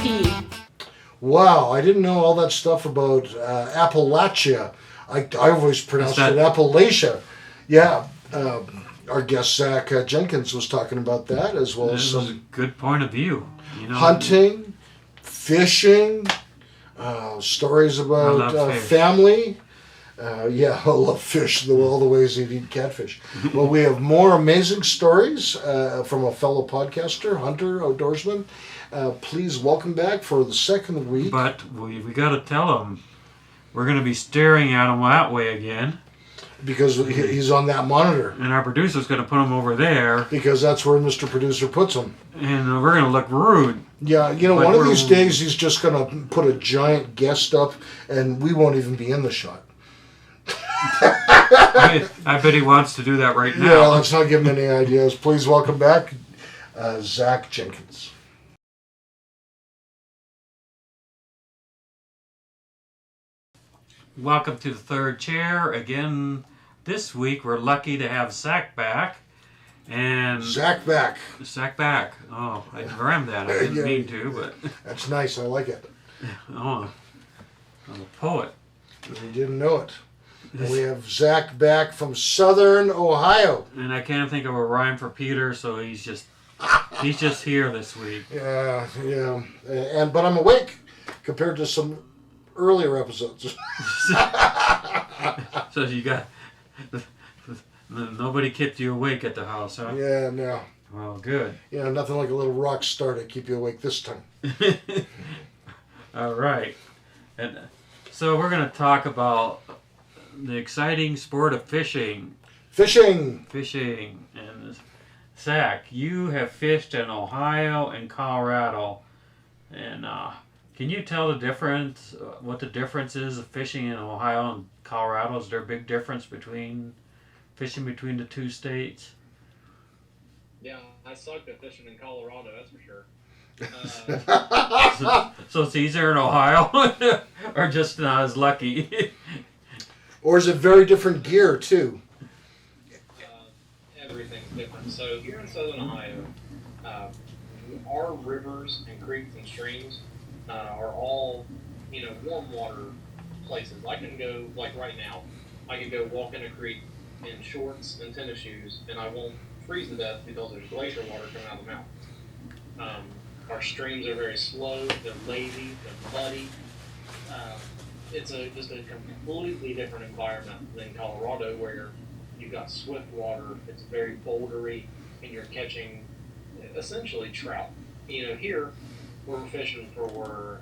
whiskey. Wow, I didn't know all that stuff about Appalachia. I always pronounced it Appalachia. Yeah, our guest Zach Jenkins was talking about that, as well as was a some good point of view. Hunting, fishing, stories about family. I love fish, all the ways he'd eat catfish. Well, we have more amazing stories from a fellow podcaster, hunter, outdoorsman. Please welcome back for the second week. But we got to tell him we're going to be staring at him that way again. Because he's on that monitor. And our producer's going to put him over there. Because that's where Mr. Producer puts him. And we're going to look rude. Yeah, one of these days he's just going to put a giant guest up and we won't even be in the shot. I bet he wants to do that right now. Yeah, let's not give him any ideas. Please welcome back Zach Jenkins. Welcome to the third chair. Again, this week we're lucky to have Zach back. And Zach back. Oh, I rammed that. I didn't mean to, but that's nice. I like it. Oh, I'm a poet. You didn't know it. And we have Zach back from Southern Ohio. And I can't think of a rhyme for Peter, so he's just here this week. Yeah. But I'm awake compared to some earlier episodes. So you got nobody kept you awake at the house, huh? Yeah, no. Well, good. Nothing like a little rock star to keep you awake this time. All right. And so we're going to talk about the exciting sport of fishing. Fishing. And Zach, you have fished in Ohio and Colorado. And can you tell the difference, what the difference is of fishing in Ohio and Colorado? Is there a big difference between fishing between the two states? Yeah, I sucked at fishing in Colorado, that's for sure. So it's easier in Ohio? Or just not as lucky? Or is it very different gear, too? Everything's different. So here in Southern Ohio, our rivers and creeks and streams are all, warm water places. I can go, like right now, I can go walk in a creek in shorts and tennis shoes, and I won't freeze to death because there's glacier water coming out of the mountain. Our streams are very slow, they're lazy, they're muddy. It's just a completely different environment than Colorado, where you've got swift water, it's very bouldery, and you're catching essentially trout. Here we're fishing for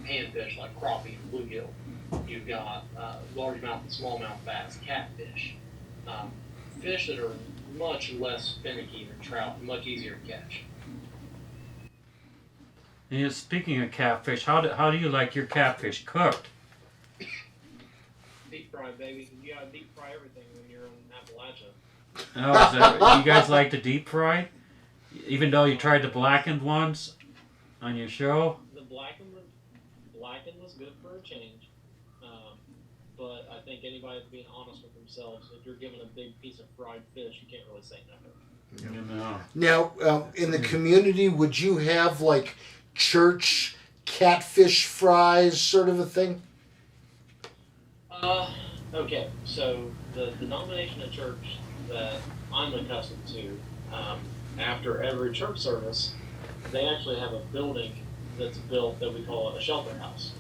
panfish like crappie and bluegill. You've got largemouth and smallmouth bass, catfish, fish that are much less finicky than trout, much easier to catch. And speaking of catfish, how do you like your catfish cooked? Deep fry, baby. You gotta deep fry everything when you're in Appalachia. Oh, is that, you guys like to deep fry? Even though you tried the blackened ones on your show? The blackened was good for a change. But I think anybody that's being honest with themselves, if you're given a big piece of fried fish, you can't really say nothing. No. Now, in the community, would you have like church catfish fries sort of a thing? Okay, so the denomination of church that I'm accustomed to, after every church service, they actually have a building that's built that we call a shelter house.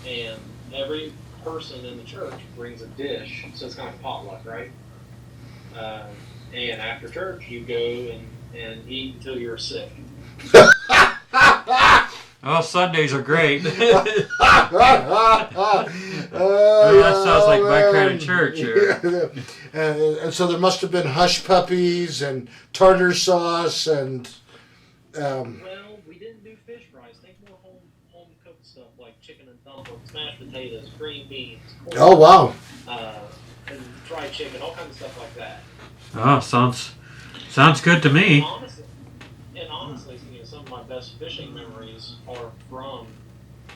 And every person in the church brings a dish, so it's kind of potluck, right? And after church, you go and eat until you're sick. Oh, Sundays are great. That sounds like my kind of church here. And so there must have been hush puppies and tartar sauce and... Well, we didn't do fish fries. Think more home cooked stuff like chicken and dumplings, mashed potatoes, green beans, corn, oh, wow. And fried chicken, all kinds of stuff like that. Oh, sounds good to me. Honestly, some of my best fishing memories are from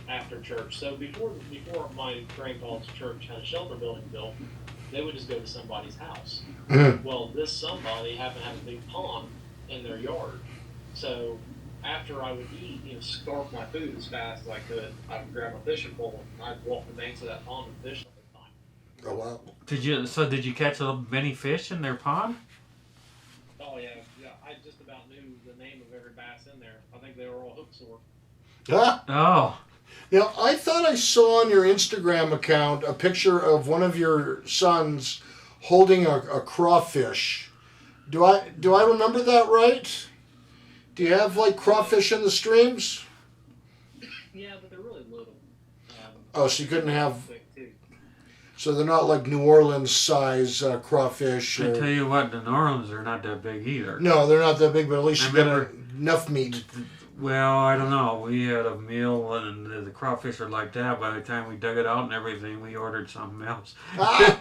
after church. So before my grandpa's church had a shelter building built, they would just go to somebody's house. Mm-hmm. Well, this somebody happened to have a big pond in their yard. So after I would eat, scarf my food as fast as I could, I would grab my fishing pole and I'd walk the banks of that pond and fish the whole time. Oh wow! Did you catch many fish in their pond? Oh yeah. I just about knew the name of every bass in there. I think they were all hook sore. Ah. Oh. Now, I thought I saw on your Instagram account a picture of one of your sons holding a crawfish. Do I remember that right? Do you have like crawfish in the streams? Yeah, but they're really little. Oh, so you couldn't have. Big too. So they're not like New Orleans size crawfish. I tell you what, the New Orleans are not that big either. No, they're not that big, but at least I you get remember- enough meat. Well, I don't know. We had a meal and the crawfish are like that. By the time we dug it out and everything, we ordered something else. Ah!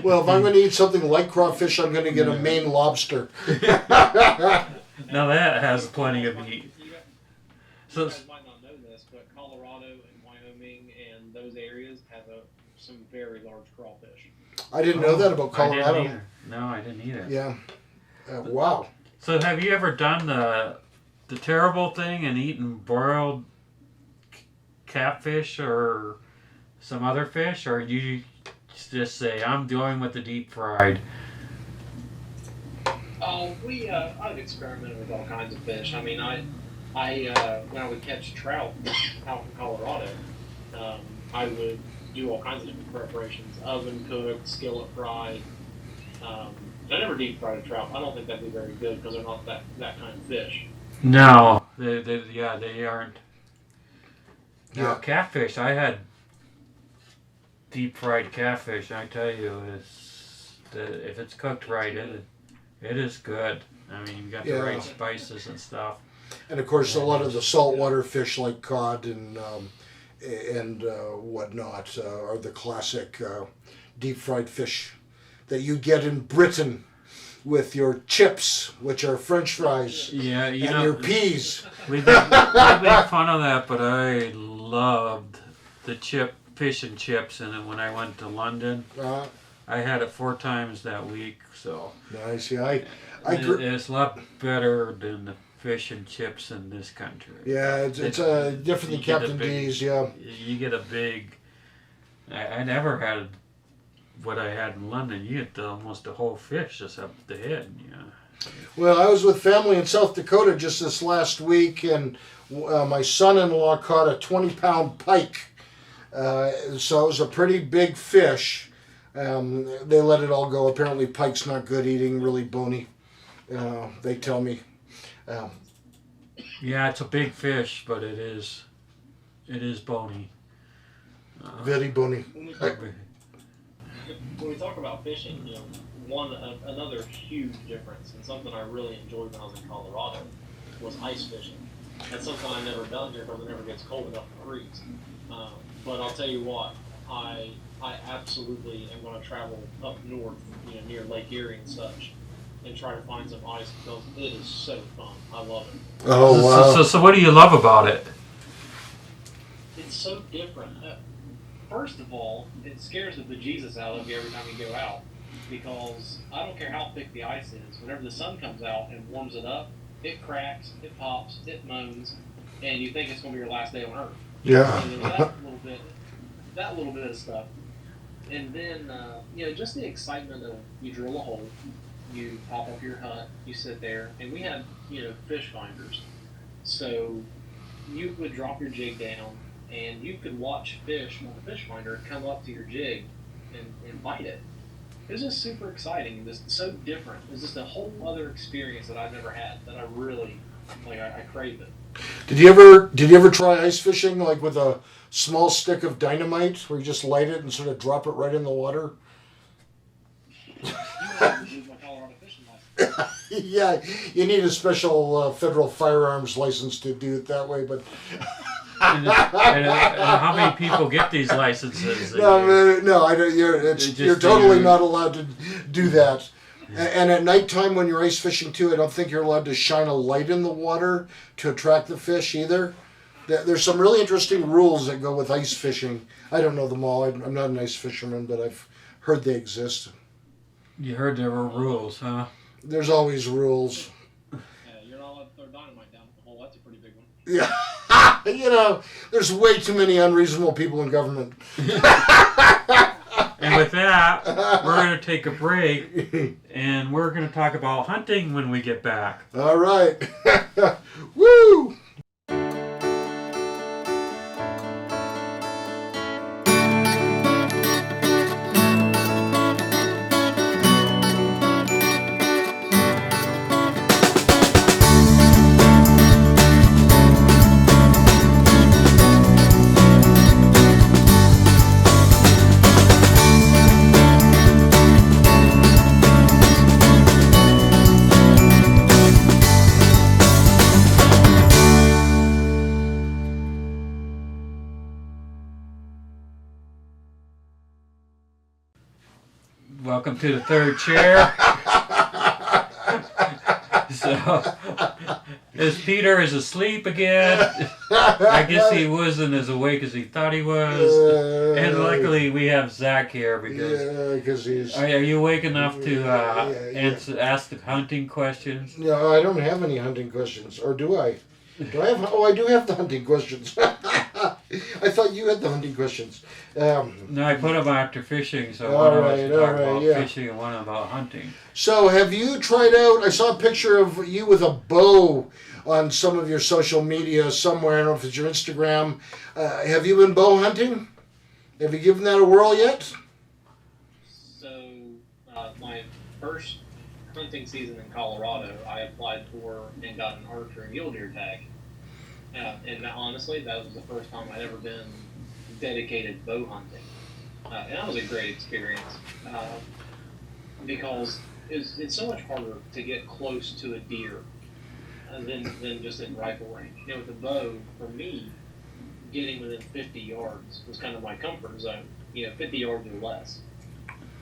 Well, if I'm going to eat something like crawfish, I'm going to get a Maine lobster. Now that has plenty of meat. You So guys might not know this, but Colorado and Wyoming and those areas have some very large crawfish. I didn't know that about I didn't Colorado. either. No, I didn't either. Yeah. Wow. So have you ever done the terrible thing and eaten broiled catfish or some other fish, or you just say I'm going with the deep fried? Oh, I've experimented with all kinds of fish. I mean, I when I would catch trout out in Colorado, I would do all kinds of different preparations: oven cooked, skillet fried. I never deep fried a trout. I don't think that'd be very good because they're not that kind of fish. No, they aren't. Yeah. Now, catfish, I had deep fried catfish. I tell you, if it's cooked right, it is good. I mean, you got the Yeah. right spices and stuff. And of course, a lot of the saltwater fish like cod and whatnot are the classic deep fried fish that you get in Britain with your chips, which are French fries, Yeah, you and know, your peas. we make fun of that, but I loved the fish and chips, and when I went to London, I had it 4 times that week. So Nice. Yeah, it's a lot better than the fish and chips in this country. yeah, it's different than You get a Captain big- D's. Yeah. You get a big. I never had what I had in London. You get almost the whole fish just up the head. Yeah. Well, I was with family in South Dakota just this last week, and my son-in-law caught a 20-pound pike. So it was a pretty big fish. They let it all go. Apparently, pike's not good eating, really bony. They tell me. Yeah, it's a big fish, but it is bony. Very bony. When we talk about fishing, another huge difference and something I really enjoyed when I was in Colorado was ice fishing. That's something I've never done here because it never gets cold enough to freeze. But I'll tell you what, I absolutely am going to travel up north, near Lake Erie and such, and try to find some ice because it is so fun. I love it. Oh, wow. So what do you love about it? It's so different. First of all, it scares the bejesus out of you every time you go out because I don't care how thick the ice is. Whenever the sun comes out and warms it up, it cracks, it pops, it moans, and you think it's going to be your last day on Earth. Yeah. And there's that little bit of stuff, and then just the excitement of you drill a hole, you pop up your hut, you sit there, and we had fish finders, so you would drop your jig down. And you could watch fish on the fish finder come up to your jig and bite it. It was just super exciting and just so different. It was just a whole other experience that I've never had that I really I craved it. Did you ever try ice fishing like with a small stick of dynamite where you just light it and sort of drop it right in the water? You might lose my Colorado fishing license. Yeah, you need a special federal firearms license to do it that way, but And how many people get these licenses? no, I don't. You're totally not allowed to do that. And at nighttime when you're ice fishing too, I don't think you're allowed to shine a light in the water to attract the fish either. There's some really interesting rules that go with ice fishing. I don't know them all. I'm not an ice fisherman, but I've heard they exist. You heard there were rules, huh? There's always rules. Yeah, you're not allowed to throw dynamite dynamite down the hole. That's a pretty big one. Yeah. There's way too many unreasonable people in government. And with that, we're going to take a break, and we're going to talk about hunting when we get back. All right. Woo! Welcome to the third chair. So, as Peter is asleep again, I guess he wasn't as awake as he thought he was. And luckily we have Zach here because he's... Are you awake enough to ask the hunting questions? No, I don't have any hunting questions. Or do I? Do I have... Oh, I do have the hunting questions. I thought you had the hunting questions. No, I put them after fishing, so one of us to talk about fishing and one about hunting. So have you tried out... I saw a picture of you with a bow on some of your social media somewhere. I don't know if it's your Instagram. Have you been bow hunting? Have you given that a whirl yet? So, my first hunting season in Colorado, I applied for and got an archery mule deer tag. And honestly, that was the first time I'd ever been dedicated bow hunting. And that was a great experience because it's so much harder to get close to a deer than just in rifle range. With the bow, for me, getting within 50 yards was kind of my comfort zone, 50 yards or less.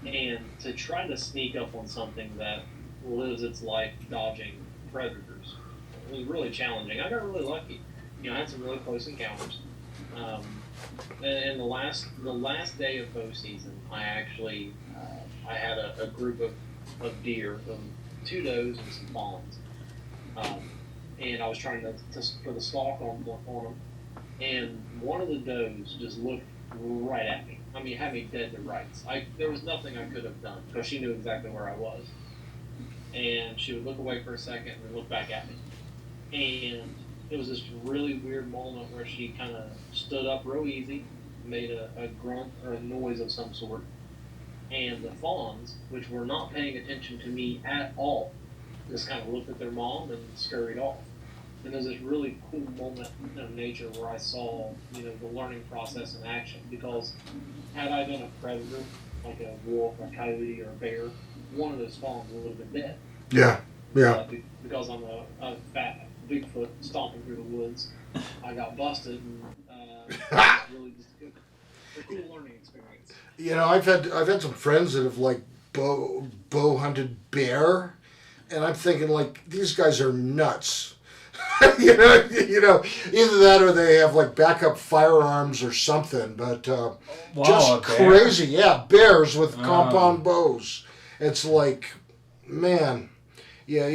And to try to sneak up on something that lives its life dodging predators was really challenging. I got really lucky. I had some really close encounters. And the last day of bow season, I actually I had a group of deer, 2 does and some fawns, and I was trying to put the stalk on them, and one of the does just looked right at me. I mean, it had me dead to rights. There was nothing I could have done because she knew exactly where I was, and she would look away for a second and then look back at me, and it was this really weird moment where she kind of stood up real easy, made a grunt or a noise of some sort, and the fawns, which were not paying attention to me at all, just kind of looked at their mom and scurried off. And there's this really cool moment of nature where I saw, the learning process in action, because had I been a predator, like a wolf, a coyote, or a bear, one of those fawns would have been dead. Yeah. Because I'm a fat Bigfoot stomping through the woods, I got busted, and really just a cool learning experience. I've had some friends that have bow hunted bear, and I'm thinking these guys are nuts. Either that or they have backup firearms or something, but just crazy. Yeah, bears with compound bows. It's man. Yeah,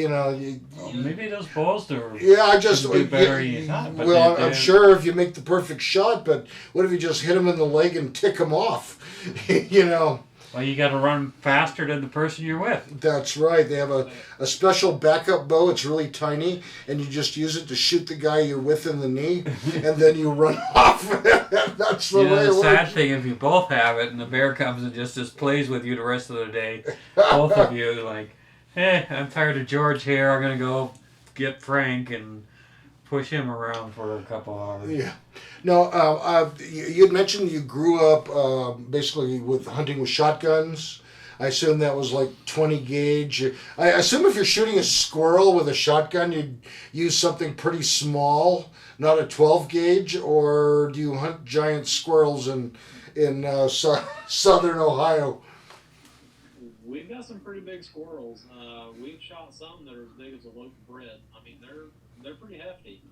maybe those bows are. Yeah, I just do better. I'm sure if you make the perfect shot, but what if you just hit them in the leg and tick them off? Well, you got to run faster than the person you're with. That's right. They have a special backup bow. It's really tiny, and you just use it to shoot the guy you're with in the knee, and then you run off. That's the way it works. The sad thing, if you both have it, and the bear comes and just plays with you the rest of the day, both of you I'm tired of George here. I'm going to go get Frank and push him around for a couple hours. Yeah. No, you had mentioned you grew up basically with hunting with shotguns. I assume that was 20 gauge. I assume if you're shooting a squirrel with a shotgun, you'd use something pretty small, not a 12 gauge, or do you hunt giant squirrels in southern Ohio? We've got some pretty big squirrels. We've shot some that are as big as a loaf of bread. I mean, they're pretty hefty.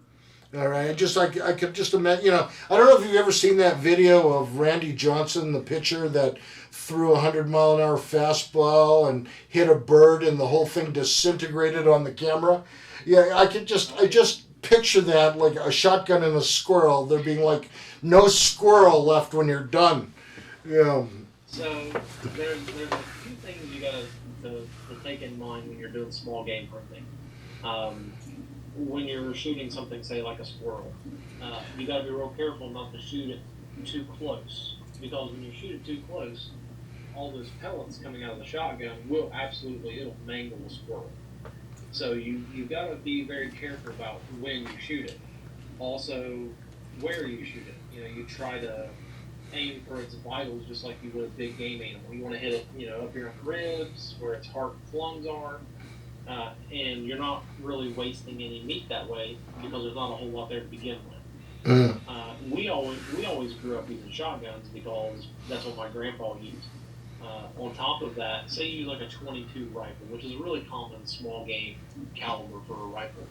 All right, I could just imagine. I don't know if you've ever seen that video of Randy Johnson, the pitcher that threw a 100-mile-an-hour fastball and hit a bird, and the whole thing disintegrated on the camera. Yeah, I just picture that like a shotgun and a squirrel. There being like no squirrel left when you're done. Yeah. So there's a few things you gotta to take in mind when you're doing small game hunting. When you're shooting something, say like a squirrel, you gotta be real careful not to shoot it too close, because when you shoot it too close, all those pellets coming out of the shotgun it'll mangle the squirrel. So you gotta be very careful about when you shoot it. Also, where you shoot it. You try to aim for its vitals just like you would a big game animal. You want to hit it, up here in the ribs, where its heart and lungs are, and you're not really wasting any meat that way because there's not a whole lot there to begin with. Mm. We always grew up using shotguns because that's what my grandpa used. On top of that, say you use like a 22 rifle, which is a really common small game caliber for a rifle.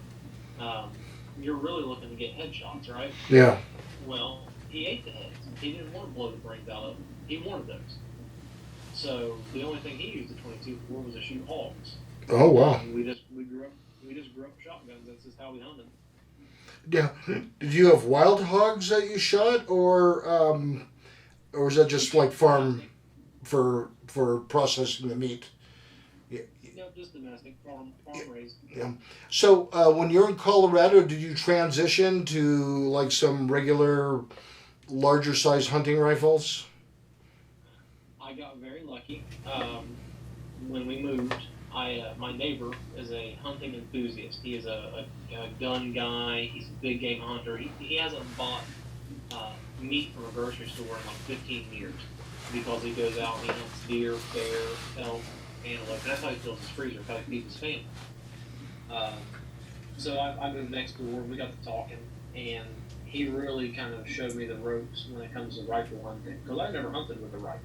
You're really looking to get headshots, right? Yeah. Well, he ate the heads. He didn't want to blow the brains out of them. He wanted those. So the only thing he used the 22 for was to shoot hogs. Oh wow. We just grew up with shotguns. That's just how we hunted. Yeah. Did you have wild hogs that you shot, or was that just like farm for processing the meat? Yeah, just domestic, farm raised. Yeah. So when you're in Colorado, did you transition to like some regular, larger size hunting rifles? I got very lucky. When we moved, my neighbor is a hunting enthusiast. He is a gun guy. He's a big game hunter. He hasn't bought meat from a grocery store in like 15 years because he goes out and he hunts deer, bear, elk, antelope. That's how he fills his freezer, how he feeds his family. So I moved next door. We got to talking, and he really kind of showed me the ropes when it comes to rifle hunting, because I never hunted with a rifle.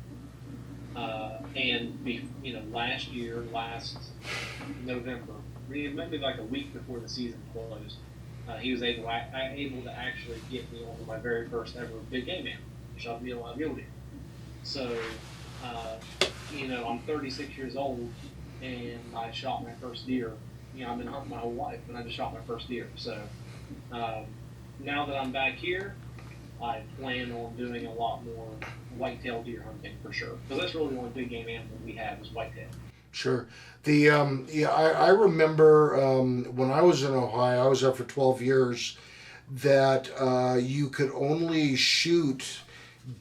Last November, maybe like a week before the season closed, he was able to actually get me on my very first ever big game animal, which shot me a mule deer. So, I'm 36 years old, and I shot my first deer. I've been hunting my whole life, and I just shot my first deer. So, now that I'm back here, I plan on doing a lot more whitetail deer hunting for sure, because that's really the only big game animal we have is whitetail. Sure. I remember when I was in Ohio, I was there for 12 years, that you could only shoot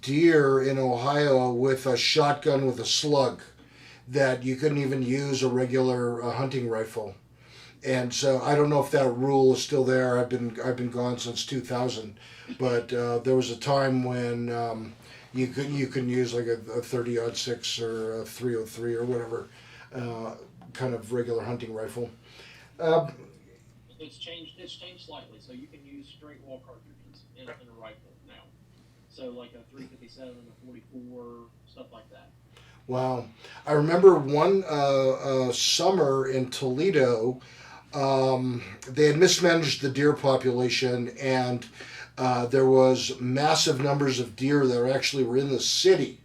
deer in Ohio with a shotgun with a slug, that you couldn't even use a regular hunting rifle. And so I don't know if that rule is still there. I've been gone since 2000, but there was a time when you couldn't use like a 30-06 or a 303 or whatever kind of regular hunting rifle. It's changed slightly, so you can use straight wall cartridges in a rifle now. So like a 357, a 44, stuff like that. Wow. I remember one summer in Toledo, they had mismanaged the deer population, and there was massive numbers of deer that actually were in the city.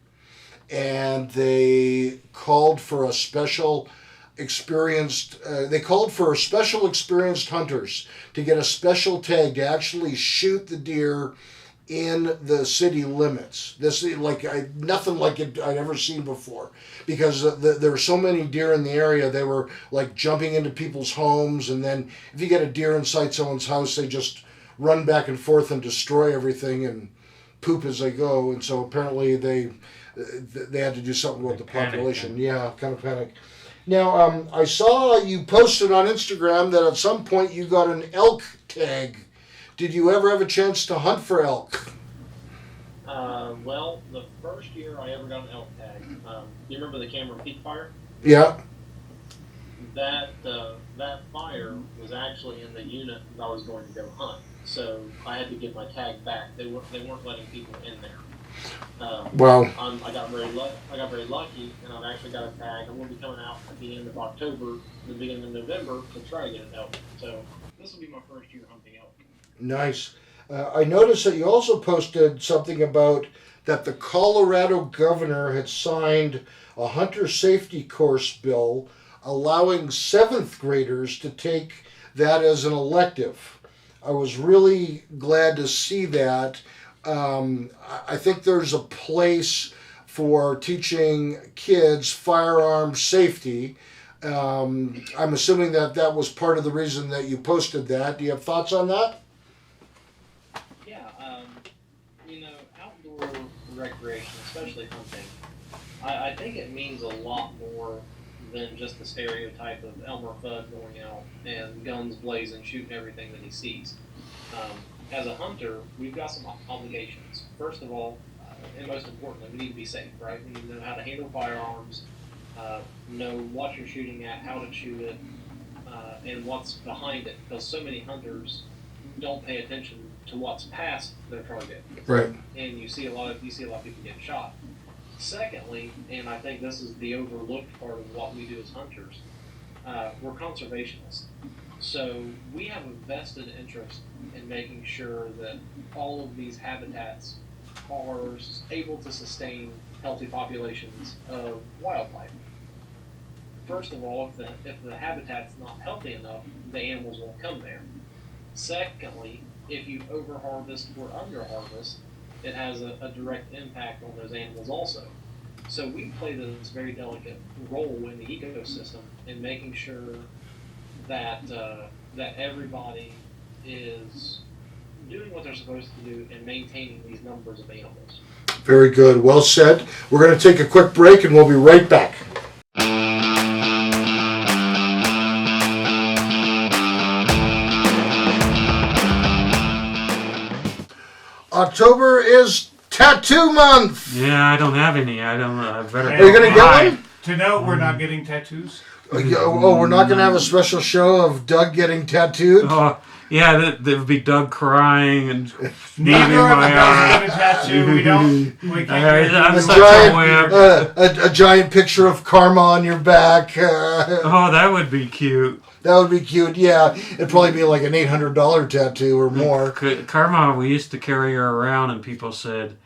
And they called for special experienced hunters to get a special tag to actually shoot the deer in the city limits. This nothing like it I'd ever seen before, because there were so many deer in the area. They were like jumping into people's homes, and then if you get a deer inside someone's house, they just run back and forth and destroy everything and poop as they go. And so apparently they had to do something with the population. Yeah, kind of panic. Now I saw you posted on Instagram that at some point you got an elk tag. Did you ever have a chance to hunt for elk? Well, the first year I ever got an elk tag, you remember the Cameron Peak fire? Yeah. That fire was actually in the unit that I was going to go hunt, so I had to get my tag back. They weren't letting people in there. Wow. I got very lucky, and I've actually got a tag. I'm going to be coming out at the end of October, the beginning of November, to try to get an elk. So this will be my first year hunting elk. Nice. I noticed that you also posted something about that the Colorado governor had signed a hunter safety course bill allowing 7th graders to take that as an elective. I was really glad to see that. I think there's a place for teaching kids firearm safety. I'm assuming that was part of the reason that you posted that. Do you have thoughts on that? Yeah, outdoor recreation, especially hunting, I think it means a lot more than just the stereotype of Elmer Fudd going out and guns blazing, shooting everything that he sees. As a hunter, we've got some obligations. First of all, and most importantly, we need to be safe, right? We need to know how to handle firearms, know what you're shooting at, how to shoot it, and what's behind it. Because so many hunters don't pay attention to what's past their target, Right. and you see a lot of people getting shot. Secondly, and I think this is the overlooked part of what we do as hunters, we're conservationists. So we have a vested interest in making sure that all of these habitats are able to sustain healthy populations of wildlife. First of all, if the habitat's not healthy enough, the animals won't come there. Secondly, if you overharvest or underharvest, it has a direct impact on those animals also. So we play this very delicate role in the ecosystem in making sure that that everybody is doing what they're supposed to do and maintaining these numbers of animals. Very good. Well said. We're going to take a quick break and we'll be right back. October is tattoo month. Yeah, I don't have any. I better. Are you going to get one? To note, we're not getting tattoos. Oh, we're not going to have a special show of Doug getting tattooed? Oh, yeah, there would be Doug crying and Neither of us got a tattoo. We can't. A giant picture of Karma on your back. Oh, that would be cute. That would be cute, yeah. It'd probably be like an $800 tattoo or more. Karma, we used to carry her around and people said,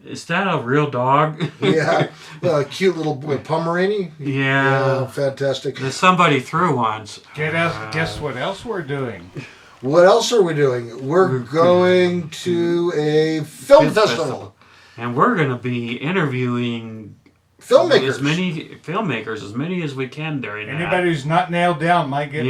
"Is that a real dog?" Yeah, a cute little Pomeranian. Yeah, fantastic. Somebody threw once. Guess what else we're doing? What else are we doing? We're going to a film festival. And we're going to be interviewing filmmakers. As many as we can during that. Anybody who's not nailed down might get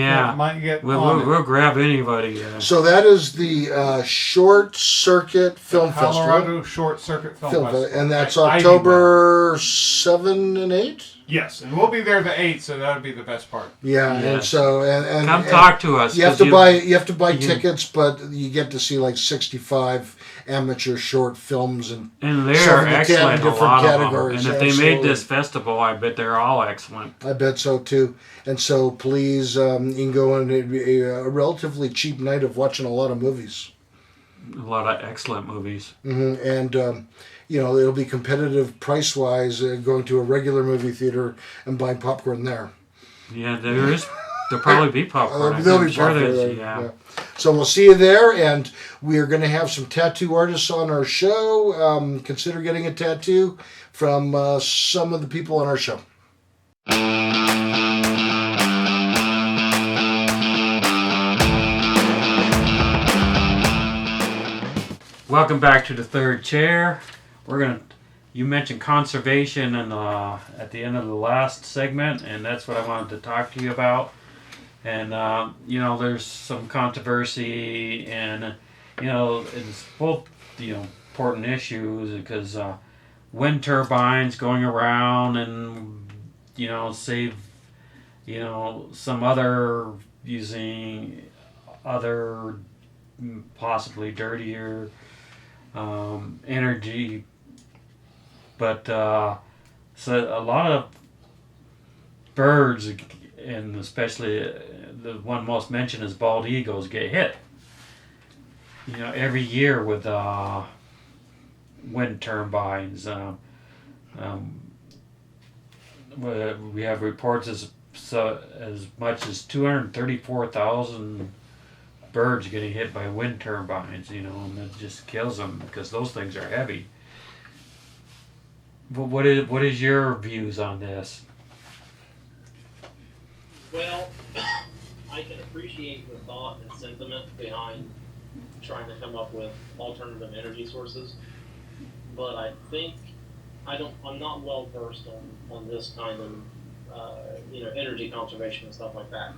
We'll grab anybody. So that is the Short Circuit Film Festival. Colorado Short Circuit Film Festival. And that's October 7 and 8? Yes, and we'll be there the 8th, so that'll be the best part. Yeah, and so and come talk to us. You have to buy tickets, but you get to see like 65 amateur short films and they're excellent. A lot categories. Of them. And if they made this festival, I bet they're all excellent. I bet so too. And so please, you can go on a relatively cheap night of watching a lot of movies. A lot of excellent movies. Mm-hmm. And it'll be competitive price-wise going to a regular movie theater and buying popcorn there. Yeah, there'll probably be popcorn. There'll be popcorn there. Yeah. So we'll see you there, and we are going to have some tattoo artists on our show. Consider getting a tattoo from some of the people on our show. Welcome back to the third chair. You mentioned conservation at the end of the last segment, and that's what I wanted to talk to you about. And there's some controversy, and it's both important issues because wind turbines going around and save some other using other possibly dirtier energy. But so a lot of birds, and especially the one most mentioned is bald eagles, get hit. Every year with wind turbines. We have reports as much as 234,000 birds getting hit by wind turbines. And it just kills them because those things are heavy. What is your views on this? Well, I can appreciate the thought and sentiment behind trying to come up with alternative energy sources, but I think I'm not well versed on this kind of energy conservation and stuff like that.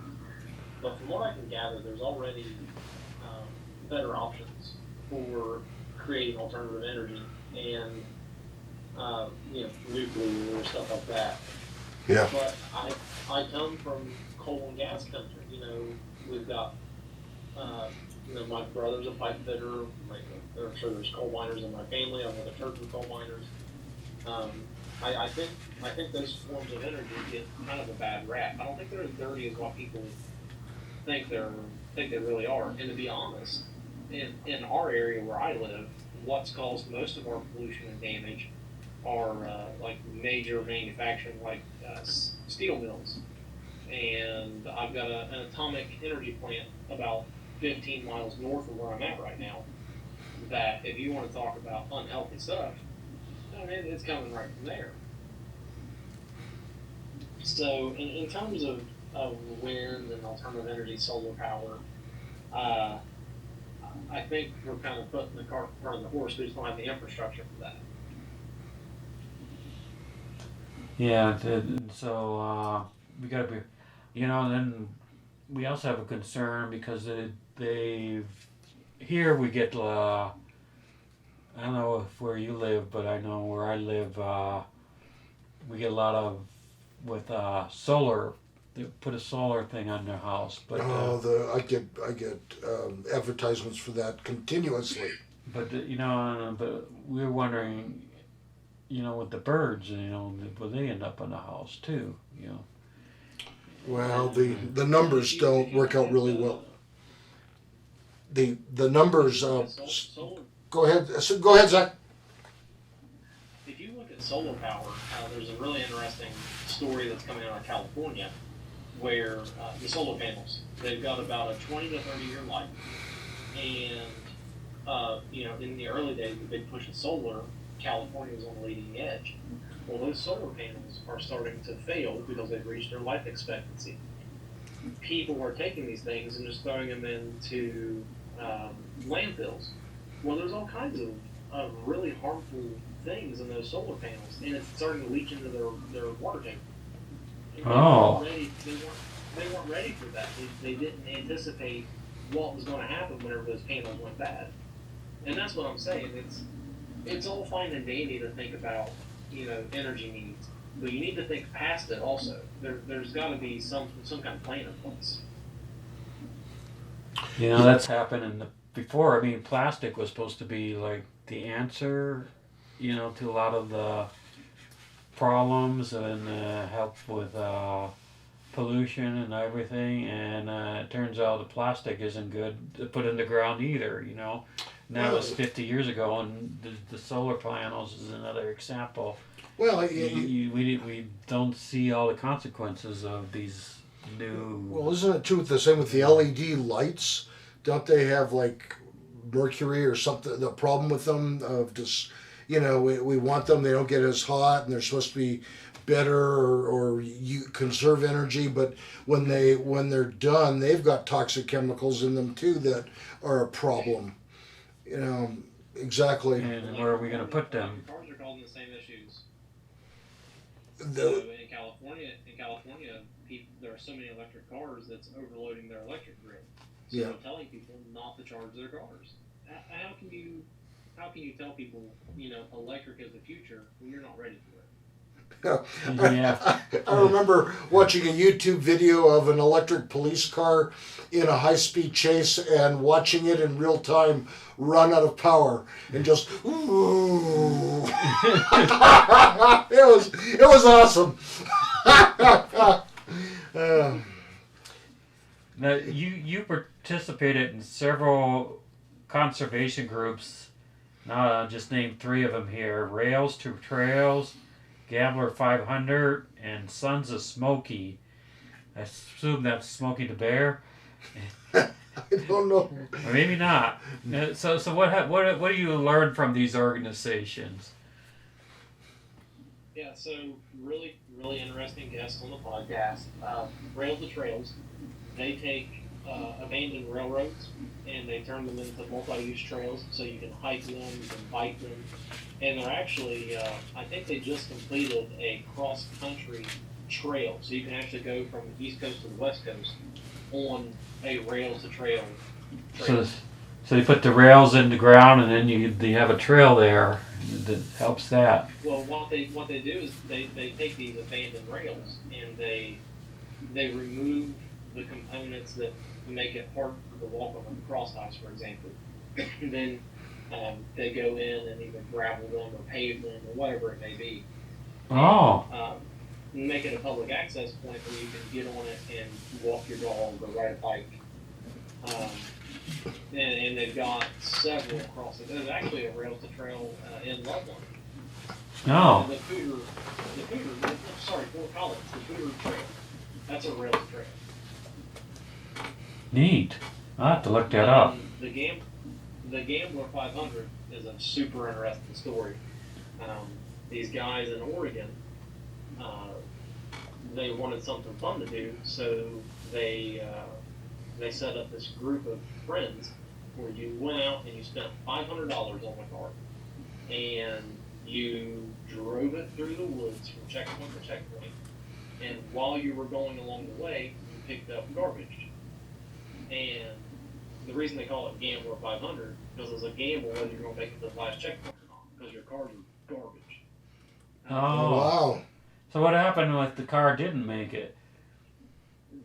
But from what I can gather, there's already better options for creating alternative energy and nuclear or stuff like that. Yeah. But I come from coal and gas country. We've got my brother's a pipe fitter. I'm sure there's coal miners in my family. I've got a church of coal miners. I think those forms of energy get kind of a bad rap. I don't think they're as dirty as what people think they really are. And to be honest, in our area where I live, what's caused most of our pollution and damage are like major manufacturing, like steel mills. And I've got an atomic energy plant about 15 miles north of where I'm at right now. That if you want to talk about unhealthy stuff, it's coming right from there. So in terms of wind and alternative energy, solar power, I think we're kind of putting the cart in front of the horse. We just don't have the infrastructure for that. Yeah, so we got to be, and then we also have a concern because they've here we get I don't know if where you live, but I know where I live we get a lot of with solar. They put a solar thing on their house, but I get advertisements for that continuously. But but we're wondering, with the birds, will they end up on the house too? Well, the numbers don't work out really well. The numbers. Go ahead. Go ahead, Zach. If you look at solar power, there's a really interesting story that's coming out of California, where the solar panels, they've got about a 20 to 30 year life, and in the early days, the big push of solar, California was on the leading edge. Well, those solar panels are starting to fail because they've reached their life expectancy. People are taking these things and just throwing them into landfills. Well, there's all kinds of really harmful things in those solar panels, and it's starting to leach into their water tank. Oh. They weren't ready for that. They didn't anticipate what was going to happen whenever those panels went bad. And that's what I'm saying. It's all fine and dandy to think about, energy needs, but you need to think past it also. There's got to be some kind of plan in place. That's happened before. I mean, plastic was supposed to be like the answer, to a lot of the problems and help with pollution and everything. And it turns out the plastic isn't good to put in the ground either. Now it's 50 years ago, and the solar panels is another example. Well, we don't see all the consequences of these new. Well, isn't it true the same with the LED lights? Don't they have like mercury or something? The problem with them of just we want them, they don't get as hot, and they're supposed to be better or you conserve energy, but when they're done, they've got toxic chemicals in them too that are a problem. Exactly. And where are we going to put them? Cars are causing the same issues. In California, there are so many electric cars that's overloading their electric grid. So Yeah. they're telling people not to charge their cars. How can you tell people electric is the future when you're not ready for it? Yeah. I remember watching a YouTube video of an electric police car in a high-speed chase and watching it in real time run out of power and just ooh. It was awesome. Now you participated in several conservation groups. Now I'll just name 3 of them here: Rails to Trails, Gambler 500, and Sons of Smokey. I assume that's Smokey the Bear. I don't know. Or maybe not. So what do you learn from these organizations? Yeah, so really interesting guests on the podcast. Rails to Trails. they take abandoned railroads and they turn them into multi-use trails, so you can hike them, you can bike them, and they're actually, I think they just completed a cross-country trail, so you can actually go from the East Coast to the West Coast on a rails-to-trail trail. So they put the rails in the ground, and then you have a trail there that helps that. Well, what they do is they take these abandoned rails and they remove the components that make it hard to walk on the cross ties, for example. Then they go in and either gravel them or pave them or whatever it may be. Oh. Make it a public access point where you can get on it and walk your dog or ride a bike. And they've got several crossings. There's actually a rails to trail in Loveland. Oh. The Fort Collins, the Pooter Trail. That's a rails to trail. Neat. I'll have to look that up. The Gambler 500 is a super interesting story. These guys in Oregon, they wanted something fun to do, so they set up this group of friends where you went out and you spent $500 on a car, and you drove it through the woods from checkpoint to checkpoint, and while you were going along the way, you picked up garbage. And the reason they call it Gambler 500 because it's a gamble whether you're going to make it to the last checkpoint or not, because your cars are garbage. Oh. Wow. So what happened if the car didn't make it?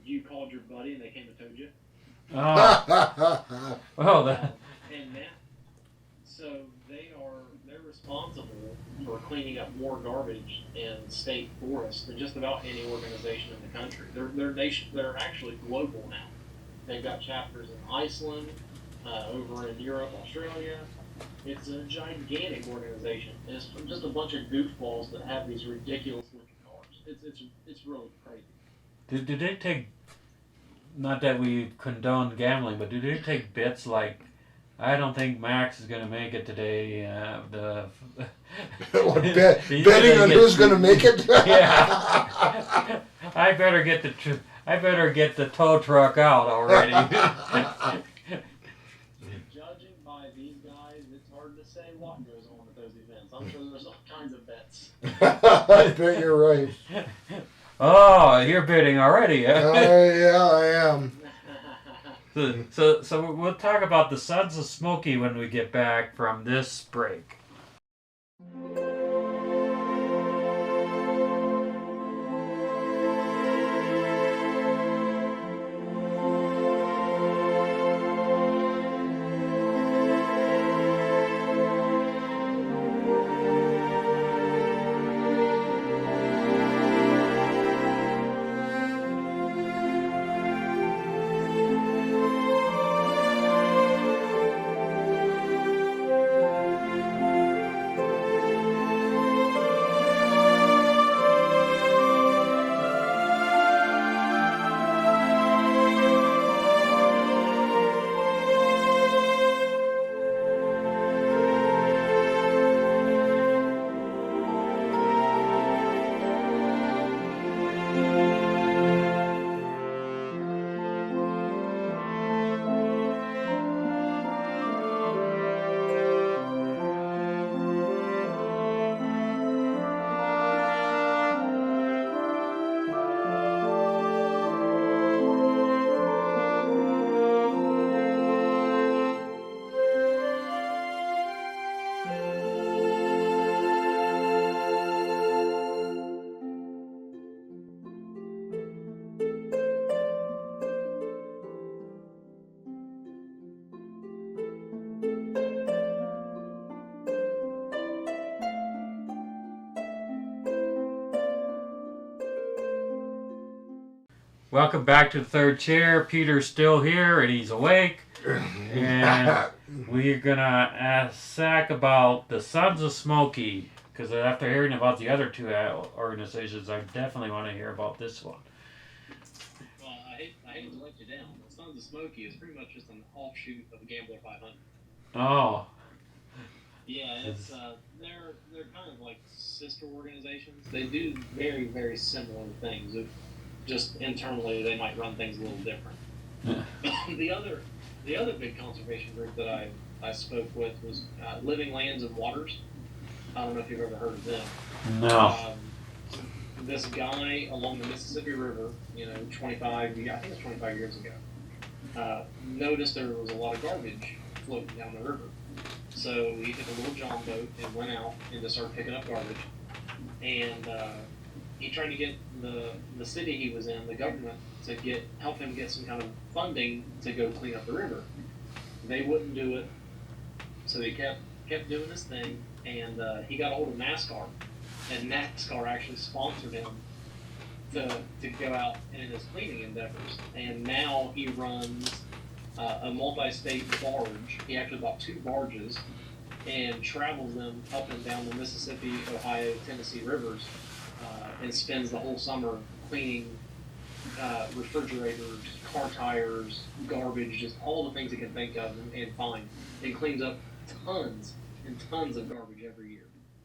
You called your buddy and they came and towed you. Oh. Well, that. And that, so they're responsible for cleaning up more garbage in state forests than just about any organization in the country. They're actually global now. They've got chapters in Iceland, over in Europe, Australia. It's a gigantic organization. And it's just a bunch of goofballs that have these ridiculous looking cars. It's really crazy. Do they take, not that we condone gambling, but do they take bits like, I don't think Max is going to make it today. Betting on who's going to make it? Yeah. I better get the tow truck out already. Judging by these guys, it's hard to say what goes on at those events. I'm sure there's all kinds of bets. I bet you're right. Oh, you're bidding already. Yeah, I am. So we'll talk about the Sons of Smoky when we get back from this break. Welcome back to the third chair. Peter's still here and he's awake. And we're going to ask Zach about the Sons of Smoky. Because after hearing about the other two organizations, I definitely want to hear about this one. Well, I hate to let you down. The Sons of Smoky is pretty much just an offshoot of the Gambler 500. Oh. Yeah, it's they're kind of like sister organizations. They do very, very similar things. just internally they might run things a little different. The other big conservation group that I spoke with was Living Lands and Waters. I don't know if you've ever heard of them. No. This guy along the Mississippi River, 25 years ago, noticed there was a lot of garbage floating down the river. So he took a little john boat and went out and just started picking up garbage. And he tried to get the city he was in, the government, to help him get some kind of funding to go clean up the river. They wouldn't do it, so he kept doing this thing, and he got a hold of NASCAR, and NASCAR actually sponsored him to go out in his cleaning endeavors. And now he runs a multi-state barge. He actually bought 2 barges and travels them up and down the Mississippi, Ohio, Tennessee rivers, and spends the whole summer cleaning refrigerators, car tires, garbage, just all the things he can think of and find, and cleans up tons and tons of garbage every year.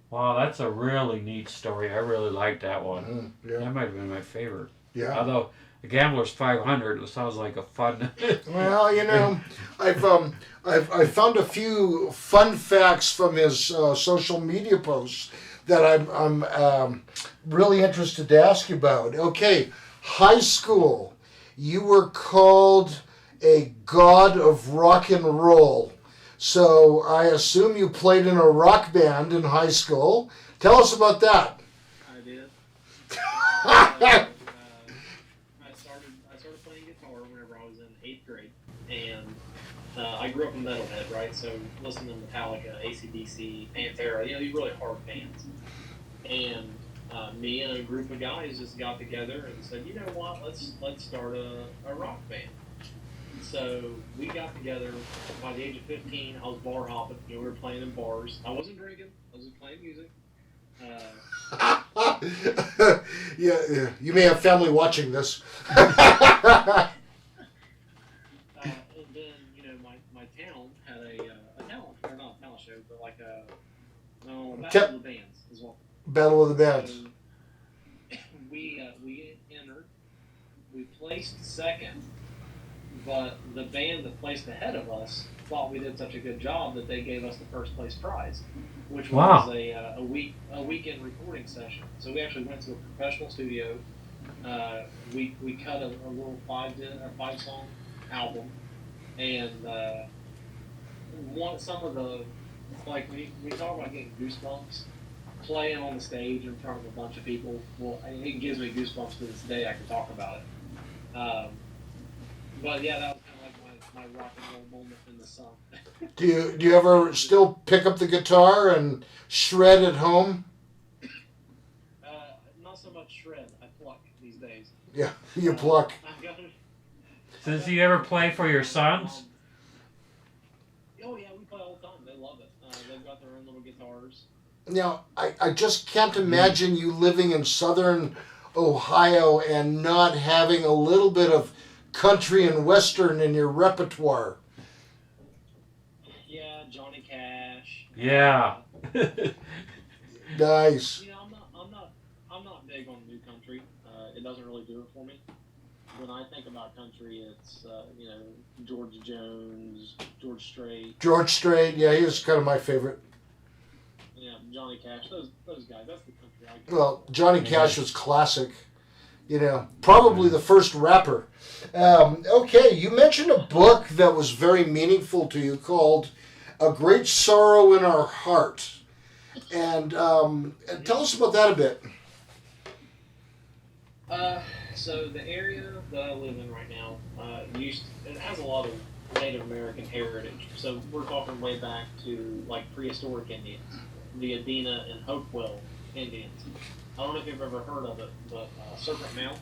Wow, that's a really neat story. I really like that one. Yeah. That might have been my favorite. Yeah. Although the Gambler's 500, it sounds like a fun. Well, I've found a few fun facts from his social media posts that I'm really interested to ask you about. Okay, high school, you were called a god of rock and roll. So I assume you played in a rock band in high school. Tell us about that. I did. I started playing guitar whenever I was in 8th grade, and I grew up in metalhead, right? So listening to Metallica, AC/DC, Pantera, these really hard bands. And me and a group of guys just got together and said, you know what? Let's start a rock band. So we got together. By the age of 15, I was bar hopping. We were playing in bars. I wasn't drinking. I was just playing music. Yeah, you may have family watching this. And then, my town had a talent, or not a talent show, but like a Battle of the Bands as well. Battle of the Bands. So we entered. We placed second. But the band that placed ahead of us thought we did such a good job that they gave us the first place prize, which was a weekend recording session. So we actually went to a professional studio. We cut a little 5-song album, and some of the, like, we talk about getting goosebumps. Playing on the stage in front of a bunch of people, well, it gives me goosebumps to this day. I can talk about it. But yeah, that was kind of like my rock and roll moment in the sun. Do you ever still pick up the guitar and shred at home? Not so much shred. I pluck these days. Yeah, you pluck. Does he ever play for your sons? Oh yeah, we play all the time. They love it. They've got their own little guitars. Now, I just can't imagine you living in southern Ohio and not having a little bit of country and western in your repertoire. Yeah, Johnny Cash. Yeah. Nice. I'm not big on new country. It doesn't really do it for me. When I think about country, it's George Jones, George Strait. George Strait, yeah, he was kind of my favorite. Yeah, Johnny Cash. Those guys. That's the country I go. Well, Johnny Cash was classic. Probably the first rapper. Okay, you mentioned a book that was very meaningful to you called A Great Sorrow in Our Heart. And tell us about that a bit. So the area that I live in right now, it has a lot of Native American heritage. So we're talking way back to like prehistoric Indians, the Adena and Hopewell Indians. I don't know if you've ever heard of it, but Serpent Mound.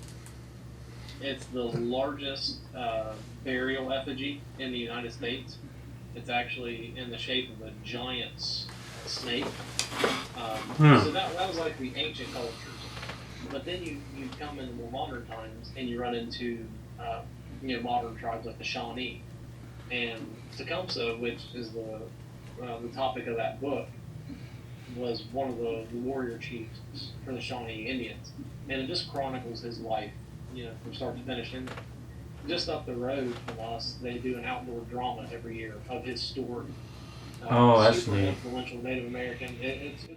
It's the largest burial effigy in the United States. It's actually in the shape of a giant snake. So that was like the ancient cultures. But then you come into more modern times and you run into modern tribes like the Shawnee. And Tecumseh, which is the topic of that book, was one of the warrior chiefs for the Shawnee Indians. And it just chronicles his life from start to finish. And just up the road from us, they do an outdoor drama every year of his story. Oh, that's super neat. influential Native American. It's a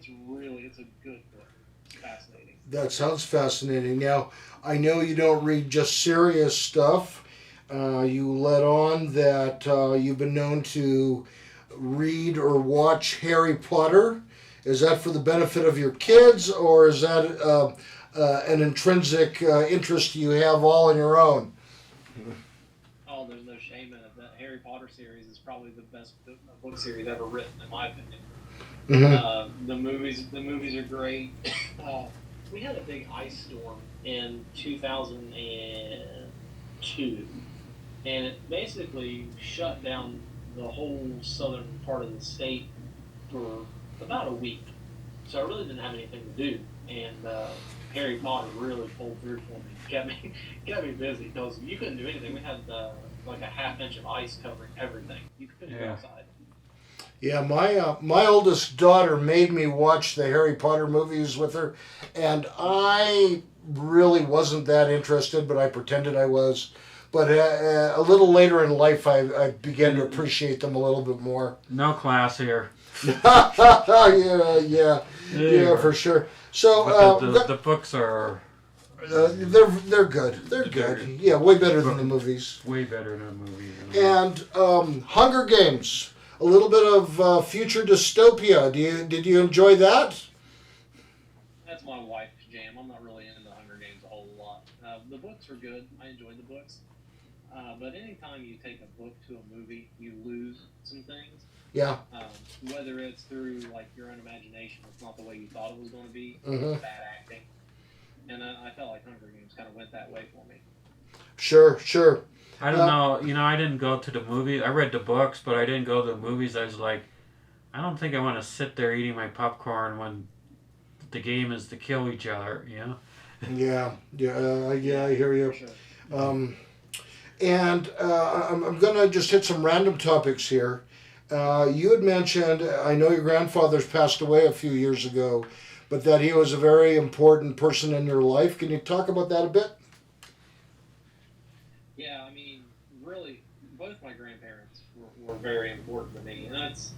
good book. It's fascinating. That sounds fascinating. Now, I know you don't read just serious stuff. You let on that you've been known to read or watch Harry Potter. Is that for the benefit of your kids, or is that an intrinsic interest you have all on your own? Oh, there's no shame in it. The Harry Potter series is probably the best book series ever written, in my opinion. Mm-hmm. The movies are great. We had a big ice storm in 2002, and it basically shut down the whole southern part of the state for about a week. So I really didn't have anything to do, and Harry Potter really pulled through for me. Kept me busy because you couldn't do anything. We had like a half inch of ice covering everything. You couldn't go outside. Yeah, my oldest daughter made me watch the Harry Potter movies with her, and I really wasn't that interested, but I pretended I was. But a little later in life, I began to appreciate them a little bit more. No class here. yeah, for sure. So the books are they're good. They're good. Yeah, way better than the movies. way better than movies. And Hunger Games, a little bit of future dystopia. Did you enjoy that? That's my wife's jam. I'm not really into Hunger Games a whole lot. The books are good. I enjoyed the books. But anytime you take a book to a movie, you lose some things. Yeah. Whether it's through like your own imagination, it's not the way you thought it was going to be. Mm-hmm. Bad acting. And I felt like Hunger Games kind of went that way for me. Sure. I don't know. I didn't go to the movies. I read the books, but I didn't go to the movies. I was like, I don't think I want to sit there eating my popcorn when the game is to kill each other. Yeah, I hear you. Sure. And I'm going to just hit some random topics here. You had mentioned, I know your grandfather's passed away a few years ago, but that he was a very important person in your life. Can you talk about that a bit? Yeah, I mean, really, both my grandparents were very important to me. And that's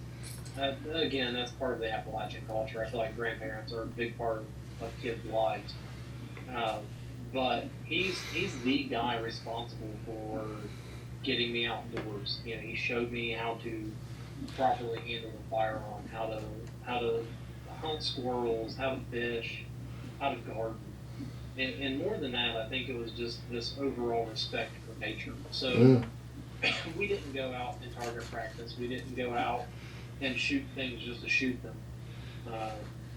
part of the Appalachian culture. I feel like grandparents are a big part of kids' lives. But he's the guy responsible for getting me outdoors. He showed me how to properly handle a firearm, how to hunt squirrels, how to fish, how to garden. And more than that, I think it was just this overall respect for nature. So we didn't go out and target practice. We didn't go out and shoot things just to shoot them.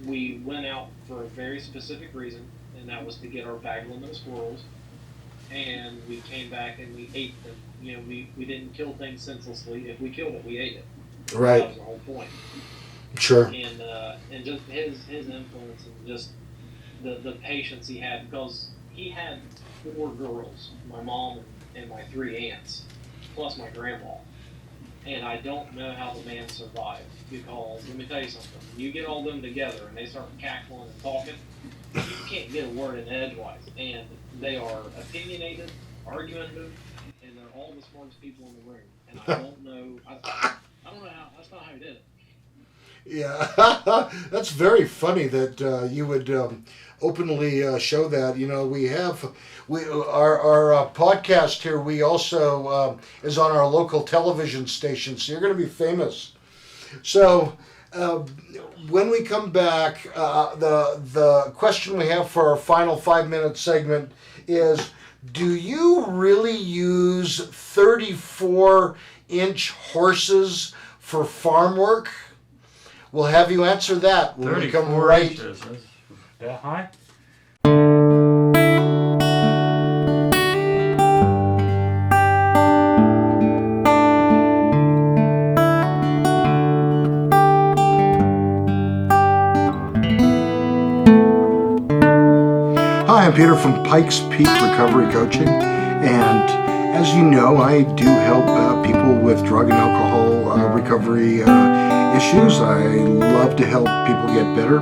We went out for a very specific reason, and that was to get our bag limit of squirrels. And we came back and we ate them. We didn't kill things senselessly. If we killed it, we ate it. Right. That was the whole point. Sure. And just his influence and just the patience he had, because he had 4 girls, my mom and my 3 aunts, plus my grandma. And I don't know how the man survived, because let me tell you something, you get all them together and they start cackling and talking, you can't get a word in edgewise. And they are opinionated, argumentative, and they're all the smartest people in the room. And I don't know how, that's not how he did it. Yeah, that's very funny that you would openly show that. Our podcast here. We also is on our local television station, so you're going to be famous. So when we come back, the question we have for our final 5-minute segment is: do you really use 34-inch horses for farm work? We'll have you answer that when we come right. Inches. That's that high? Hi, I'm Peter from Pikes Peak Recovery Coaching, and as you know, I do help people with drug and alcohol recovery issues. I love to help people get better.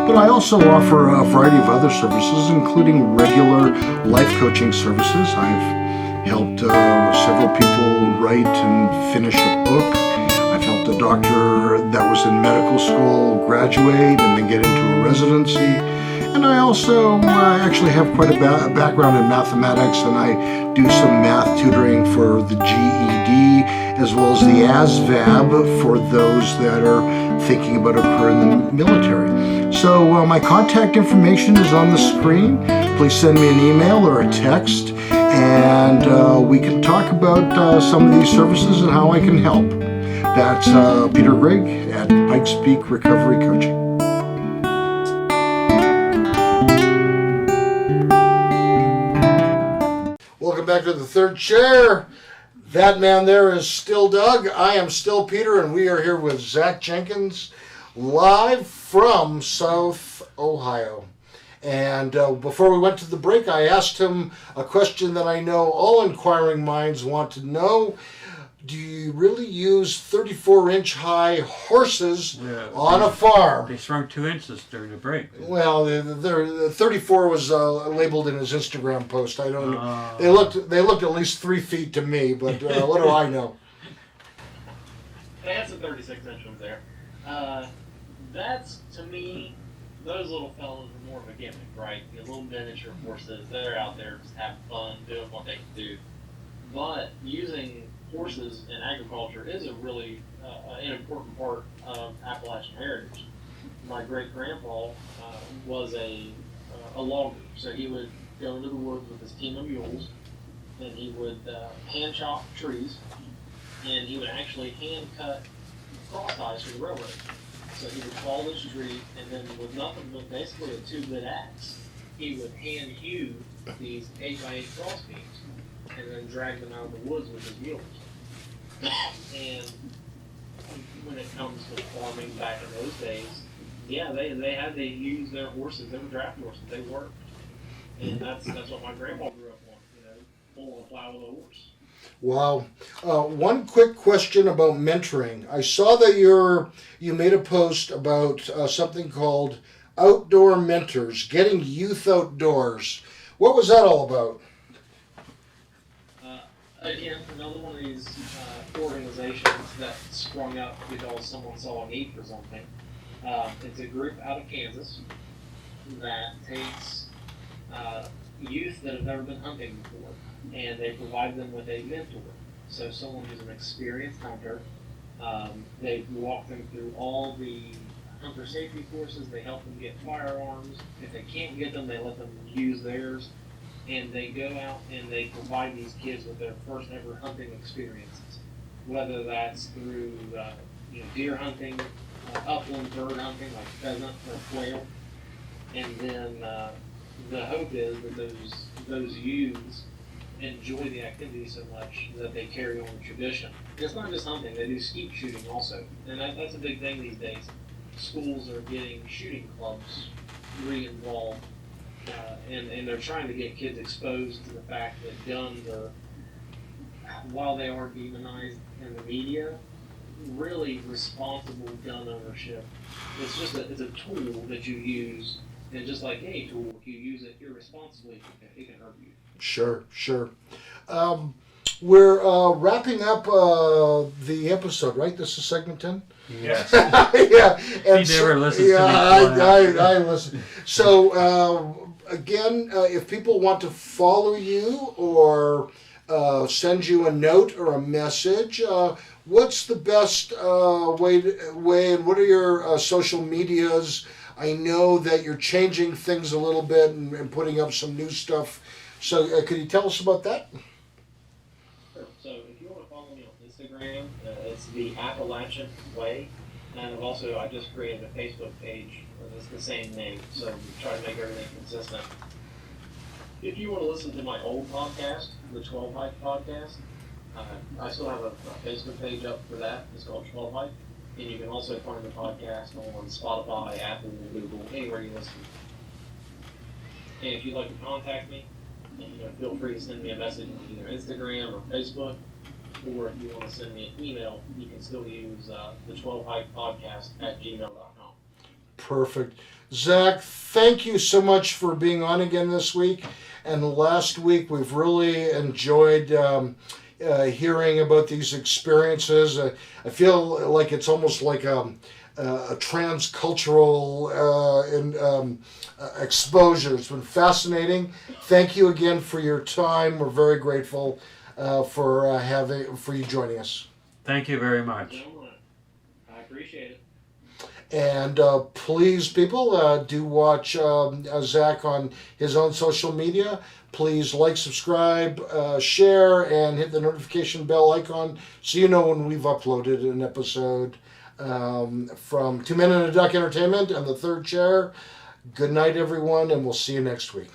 But I also offer a variety of other services, including regular life coaching services. I've helped several people write and finish a book. I've helped a doctor that was in medical school graduate and then get into a residency. And I also actually have quite a background in mathematics, and I do some math tutoring for the GED as well as the ASVAB for those that are thinking about a career in the military. So my contact information is on the screen. Please send me an email or a text, and we can talk about some of these services and how I can help. That's Peter Grigg at Pikes Peak Recovery Coaching. Welcome back to the third chair. That man there is still Doug. I am still Peter, and we are here with Zach Jenkins, live from South Ohio. And before we went to the break, I asked him a question that I know all inquiring minds want to know. Do you really use 34-inch high horses on a farm? They shrunk 2 inches during the break. Well, the 34 was labeled in his Instagram post. I don't know. They looked at least 3 feet to me, but what do I know? They had some 36-inch ones there. That's, to me, those little fellas are more of a gimmick, right? The little miniature horses, they're out there just having fun, doing what they can do. But using horses in agriculture is a really an important part of Appalachian heritage. My great-grandpa was a logger, so he would go into the woods with his team of mules, and he would hand chop trees, and he would actually hand cut cross ties for the railroad. So he would fall this tree, and then with nothing but basically a 2-bit axe, he would hand hew these 8x8 cross beams, and then drag them out of the woods with his mules. And when it comes to farming back in those days, yeah, they had to use their horses. They were draft horses. They worked, and that's what my grandpa grew up on. Pulling a plow with a horse. Wow. One quick question about mentoring. I saw that you made a post about something called Outdoor Mentors, getting youth outdoors. What was that all about? Again, another one of these organizations that sprung up because someone saw a need for something. It's a group out of Kansas that takes youth that have never been hunting before, and they provide them with a mentor. So someone who's an experienced hunter, they walk them through all the hunter safety courses, they help them get firearms. If they can't get them, they let them use theirs. And they go out and they provide these kids with their first ever hunting experiences, whether that's through deer hunting, upland bird hunting like pheasant or quail, and then the hope is that those youths enjoy the activity so much that they carry on the tradition. It's not just hunting; they do skeet shooting also, and that's a big thing these days. Schools are getting shooting clubs re-involved. And they're trying to get kids exposed to the fact that guns are, while they are demonized in the media, really responsible gun ownership. It's a tool that you use, and just like any tool, if you use it irresponsibly, it can hurt you. Sure. We're wrapping up the episode, right? This is segment 10? Yes. Yeah. And he never listens to me. I listen. So, again, if people want to follow you or send you a note or a message, what's the best way, and what are your social medias? I know that you're changing things a little bit and putting up some new stuff. So could you tell us about that? So if you want to follow me on Instagram, it's the Appalachian Way. And also, I just created a Facebook page that's the same name, so we try to make everything consistent. If you want to listen to my old podcast, the 12 Hike podcast, I still have a Facebook page up for that. It's called 12 Hike. And you can also find the podcast on Spotify, Apple, Google, anywhere you listen. And if you'd like to contact me, feel free to send me a message on either Instagram or Facebook, or if you want to send me an email, you can still use the 12 Hike podcast at gmail.com. Perfect. Zach, thank you so much for being on again this week. And last week, we've really enjoyed hearing about these experiences. I feel like it's almost like a transcultural exposure. It's been fascinating. Thank you again for your time. We're very grateful for you joining us. Thank you very much. I appreciate it. And please, people, do watch Zach on his own social media. Please like, subscribe, share, and hit the notification bell icon so you know when we've uploaded an episode from Two Men and a Duck Entertainment and the Third Chair. Good night, everyone, and we'll see you next week.